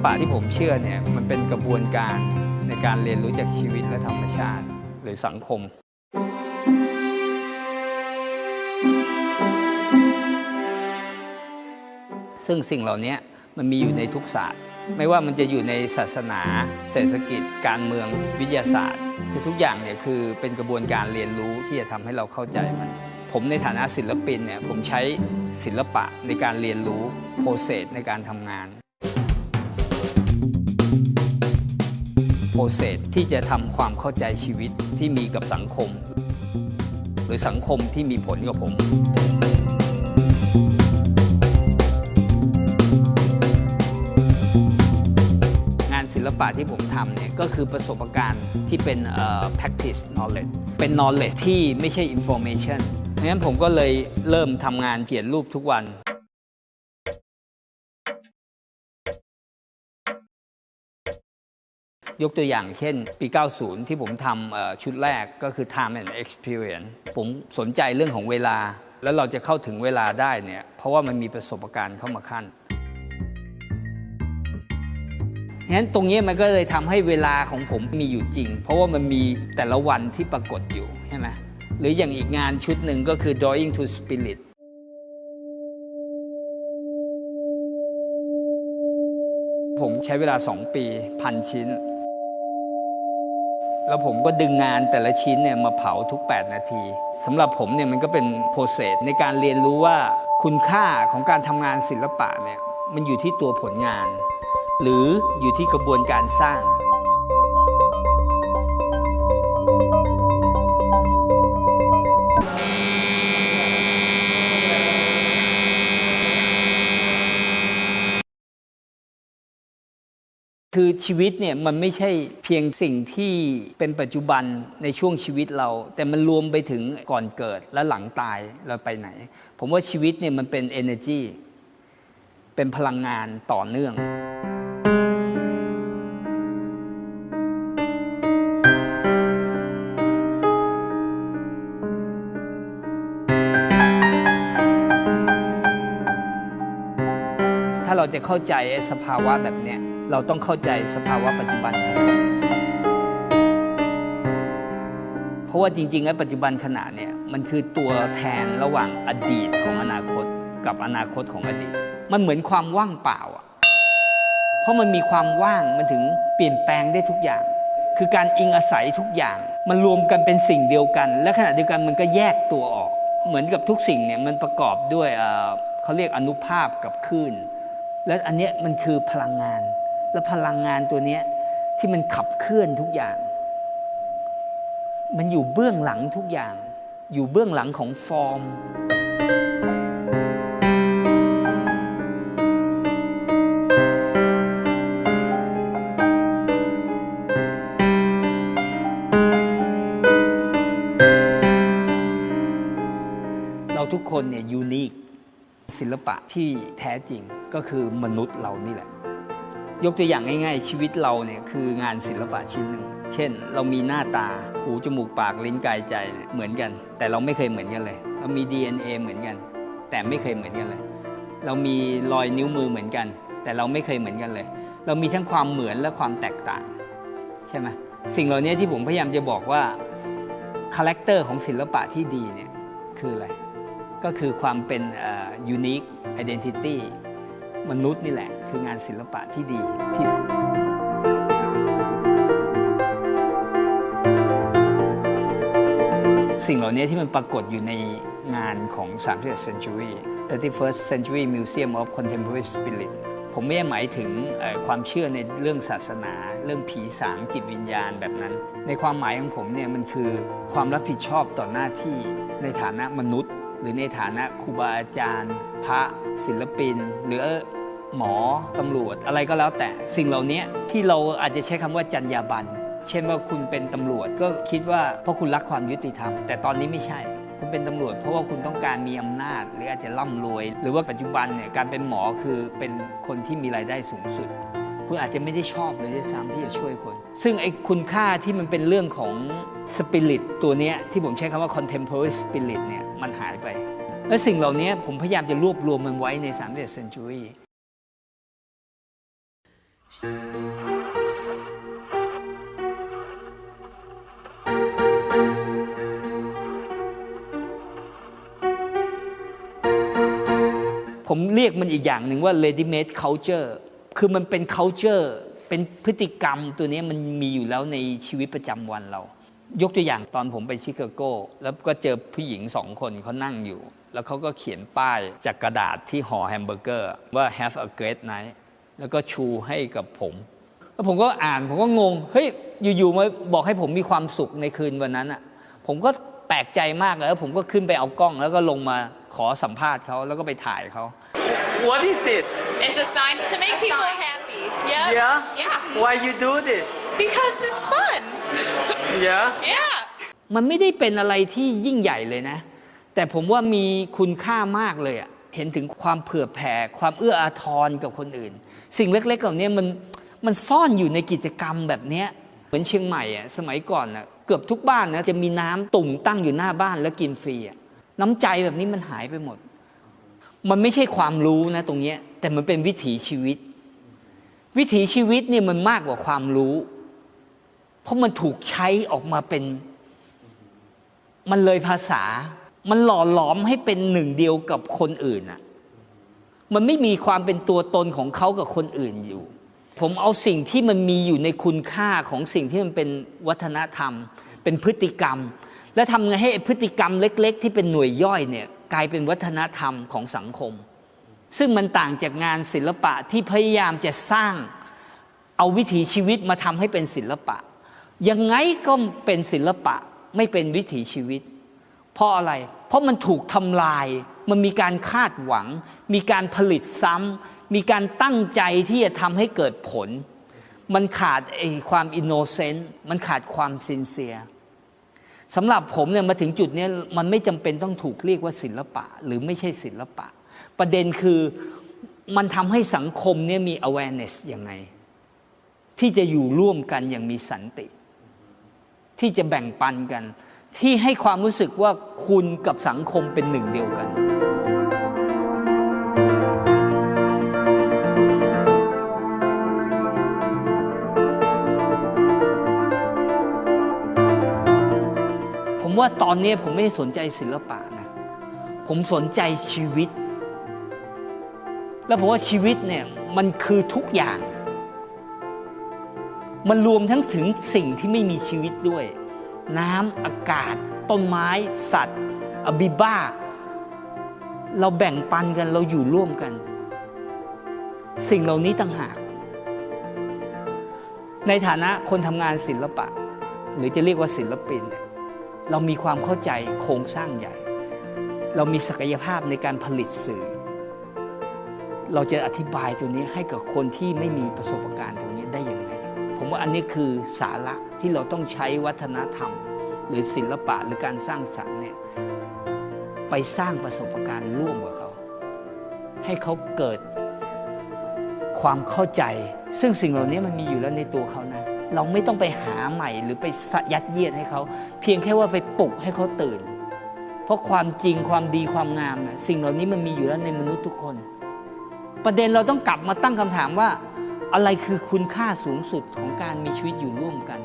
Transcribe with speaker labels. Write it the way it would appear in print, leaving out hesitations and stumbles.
Speaker 1: ปะที่ผมเชื่อเนี่ยมันเป็นกระบวนการในการเรียนรู้จากชีวิตและธรรมชาติหรือสังคมซึ่งสิ่งเหล่านี้มันมีอยู่ในทุกศาสตร์ไม่ว่ามันจะอยู่ในศาสนาเศรษฐกิจการเมืองวิทยาศาสตร์คือทุกอย่างเนี่ยคือเป็นกระบวนการเรียนรู้ที่จะทำให้เราเข้าใจมันผมในฐานะศิลปินเนี่ยผมใช้ศิลปะในการเรียนรู้โปรเซสในการทำงานโปรเซสที่จะทำความเข้าใจชีวิตที่มีกับสังคมหรือสังคมที่มีผลกับผมศิลปะที่ผมทำเนี่ยก็คือประสบการณ์ที่เป็นpractice knowledge เป็น knowledge ที่ไม่ใช่ information เพราะฉะนั้นผมก็เลยเริ่มทำงานเขียนรูปทุกวันยกตัวอย่างเช่นปี 90 ที่ผมทำชุดแรกก็คือ Time and Experience ผมสนใจเรื่องของเวลาแล้วเราจะเข้าถึงเวลาได้เนี่ยเพราะว่ามันมีประสบการณ์เข้ามาขั้นงั้นตรงนี้มันก็เลยทำให้เวลาของผมมีอยู่จริงเพราะว่ามันมีแต่ละวันที่ปรากฏอยู่ใช่ไหมหรืออย่างอีกงานชุดหนึ่งก็คือ Drawing to Spirit ผมใช้เวลา2 ปี1,000 ชิ้นแล้วผมก็ดึงงานแต่ละชิ้นเนี่ยมาเผาทุก8 นาทีสำหรับผมเนี่ยมันก็เป็นโปรเซสในการเรียนรู้ว่าคุณค่าของการทำงานศิลปะเนี่ยมันอยู่ที่ตัวผลงานหรืออยู่ที่กระบวนการสร้างคือชีวิตเนี่ยมันไม่ใช่เพียงสิ่งที่เป็นปัจจุบันในช่วงชีวิตเราแต่มันรวมไปถึงก่อนเกิดและหลังตายเราไปไหนผมว่าชีวิตเนี่ยมันเป็น energy เป็นพลังงานต่อเนื่องถ้าเราจะเข้าใจสภาวะแบบนี้เราต้องเข้าใจสภาวะปัจจุบันขณะเพราะว่าจริงๆแล้วปัจจุบันขณะเนี่ยมันคือตัวแทนระหว่างอดีตของอนาคตกับอนาคตของอดีตมันเหมือนความว่างเปล่าเพราะมันมีความว่างมันถึงเปลี่ยนแปลงได้ทุกอย่างคือการอิงอาศัยทุกอย่างมันรวมกันเป็นสิ่งเดียวกันและขณะเดียวกันมันก็แยกตัวออกเหมือนกับทุกสิ่งเนี่ยมันประกอบด้วยเขาเรียกอนุภาคกับคลื่นและอันนี้มันคือพลังงานและพลังงานตัวนี้ที่มันขับเคลื่อนทุกอย่างมันอยู่เบื้องหลังทุกอย่างอยู่เบื้องหลังของฟอร์มเราทุกคนเนี่ยยูนิคศิลปะที่แท้จริงก็คือมนุษย์เรานี่แหละยกตัวอย่างง่ายๆชีวิตเราเนี่ยคืองานศิลปะชิ้นหนึ่งเช่นเรามีหน้าตาหูจมูกปากลิ้นกายใจเหมือนกันแต่เราไม่เคยเหมือนกันเลยเรามี DNA เหมือนกันแต่ไม่เคยเหมือนกันเลยเรามีรอยนิ้วมือเหมือนกันแต่เราไม่เคยเหมือนกันเลยเรามีทั้งความเหมือนและความแตกต่างใช่ไหมสิ่งเหล่านี้ที่ผมพยายามจะบอกว่าคาแรคเตอร์ของศิลปะที่ดีเนี่ยคืออะไรก็คือความเป็นunique identity มนุษย์นี่แหละคืองานศิลปะที่ดีที่สุดสิ่งเหล่านี้ที่มันปรากฏอยู่ในงานของ 31st Century 31st Century Museum of Contemporary Spirit ผมไม่ได้หมายถึงความเชื่อในเรื่องศาสนาเรื่องผีสางจิตวิญญาณแบบนั้นในความหมายของผมเนี่ยมันคือความรับผิดชอบต่อหน้าที่ในฐานะมนุษย์หรือในฐานะครูบาอาจารย์พระศิลปินหรือหมอตำรวจอะไรก็แล้วแต่สิ่งเหล่านี้ที่เราอาจจะใช้คำว่าจรรยาบรรณเช่นว่าคุณเป็นตำรวจก็คิดว่าเพราะคุณรักความยุติธรรมแต่ตอนนี้ไม่ใช่คุณเป็นตำรวจเพราะว่าคุณต้องการมีอำนาจหรืออาจจะร่ำรวยหรือว่าปัจจุบันเนี่ยการเป็นหมอคือเป็นคนที่มีรายได้สูงสุดคุณอาจจะไม่ได้ชอบเลยด้วยซ้ำที่จะช่วยคนซึ่งไอ้คุณค่าที่มันเป็นเรื่องของสปิริตตัวนี้ที่ผมใช้คำว่า contemporary spirit เนี่ยมันหายไปและสิ่งเหล่านี้ผมพยายามจะรวบรวมมันไว้ใน31st Century ผมเรียกมันอีกอย่างหนึ่งว่า ready made culture คือมันเป็น culture เป็นพฤติกรรมตัวนี้มันมีอยู่แล้วในชีวิตประจำวันเรา ยกตัวอย่างตอนผมไปชิคาโกแล้วก็เจอผู้หญิง2 คนเขานั่งอยู่แล้วเขาก็เขียนป้ายจากกระดาษที่ห่อแฮมเบอร์เกอร์ว่า have a great night แล้วก็ชูให้กับผมแล้วผมก็อ่านผมก็งงเฮ้ยอยู่ๆมาบอกให้ผมมีความสุขในคืนวันนั้นอ่ะผมก็แปลกใจมากเลยแล้วผมก็ขึ้นไปเอากล้องแล้วก็ลงมาขอสัมภาษณ์เขาแล้วก็ไปถ่ายเขา
Speaker 2: What is it?
Speaker 3: It's a sign to make people happy. Yep.
Speaker 2: Yeah?
Speaker 3: Yeah.
Speaker 2: Why you do this?
Speaker 3: Because it's fun.
Speaker 2: Yeah?
Speaker 3: Yeah.
Speaker 1: มันไม่ได้เป็นอะไรที่ยิ่งใหญ่เลยนะแต่ผมว่ามีคุณค่ามากเลยอะเห็นถึงความเผื่อแผ่ความเอื้ออาทรกับคนอื่นสิ่งเล็กๆเหล่านี้มันซ่อนอยู่ในกิจกรรมแบบนี้เหมือนเชียงใหม่อะสมัยก่อนอะเกือบทุกบ้านนะจะมีน้ำตุ่มตั้งอยู่หน้าบ้านแล้วกินฟรีอะน้ำใจแบบนี้มันหายไปหมดมันไม่ใช่ความรู้นะตรงนี้แต่มันเป็นวิถีชีวิตวิถีชีวิตเนี่ยมันมากกว่าความรู้เพราะมันถูกใช้ออกมาเป็นมันเลยภาษามันหล่อหลอมให้เป็นหนึ่งเดียวกับคนอื่นอ่ะมันไม่มีความเป็นตัวตนของเขากับคนอื่นอยู่ผมเอาสิ่งที่มันมีอยู่ในคุณค่าของสิ่งที่มันเป็นวัฒนธรรมเป็นพฤติกรรมและทำไงให้พฤติกรรมเล็กๆที่เป็นหน่วยย่อยเนี่ยกลายเป็นวัฒนธรรมของสังคมซึ่งมันต่างจากงานศิลปะที่พยายามจะสร้างเอาวิถีชีวิตมาทำให้เป็นศิลปะยังไงก็เป็นศิลปะไม่เป็นวิถีชีวิตเพราะอะไรเพราะมันถูกทำลายมันมีการคาดหวังมีการผลิตซ้ำมีการตั้งใจที่จะทำให้เกิดผลมันขาดความอินโนเซนต์มันขาดความซินเซียร์สำหรับผมเนี่ยมาถึงจุดนี้มันไม่จำเป็นต้องถูกเรียกว่าศิลปะหรือไม่ใช่ศิลปะประเด็นคือมันทำให้สังคมเนี่ยมี awareness ยังไงที่จะอยู่ร่วมกันอย่างมีสันติที่จะแบ่งปันกันที่ให้ความรู้สึกว่าคุณกับสังคมเป็นหนึ่งเดียวกันผมว่าตอนนี้ผมไม่ได้สนใจศิลปะนะผมสนใจชีวิตแล้วผมว่าชีวิตเนี่ยมันคือทุกอย่างมันรวมทั้งถึงสิ่งที่ไม่มีชีวิตด้วยน้ำอากาศต้นไม้สัตว์อะบิบ้าเราแบ่งปันกันเราอยู่ร่วมกันสิ่งเหล่านี้ต่างหากในฐานะคนทำงานศิลปะหรือจะเรียกว่าศิลปินเนี่ยเรามีความเข้าใจโครงสร้างใหญ่เรามีศักยภาพในการผลิตสื่อเราจะอธิบายตัวนี้ให้กับคนที่ไม่มีประสบการณ์ตรงนี้ได้ยังไงผมว่าอันนี้คือสาระที่เราต้องใช้วัฒนธรรมหรือศิลปะหรือการสร้างสรรค์เนี่ยไปสร้างประสบการณ์ร่วมกับเขาให้เขาเกิดความเข้าใจซึ่งสิ่งเหล่านี้มันมีอยู่แล้วในตัวเขานะเราไม่ต้องไปหาใหม่หรือไปยัดเยียดให้เขาเพียงแค่ว่าไปปลุกให้เขาตื่นเพราะความจริงความดีความงามนะสิ่งเหล่านี้มันมีอยู่แล้วในมนุษย์ทุกคนประเด็นเราต้องกลับมาตั้งคำถามว่าอะไรคือคุณค่าสูงสุดของการมีชีวิตอยู่ร่วมกัน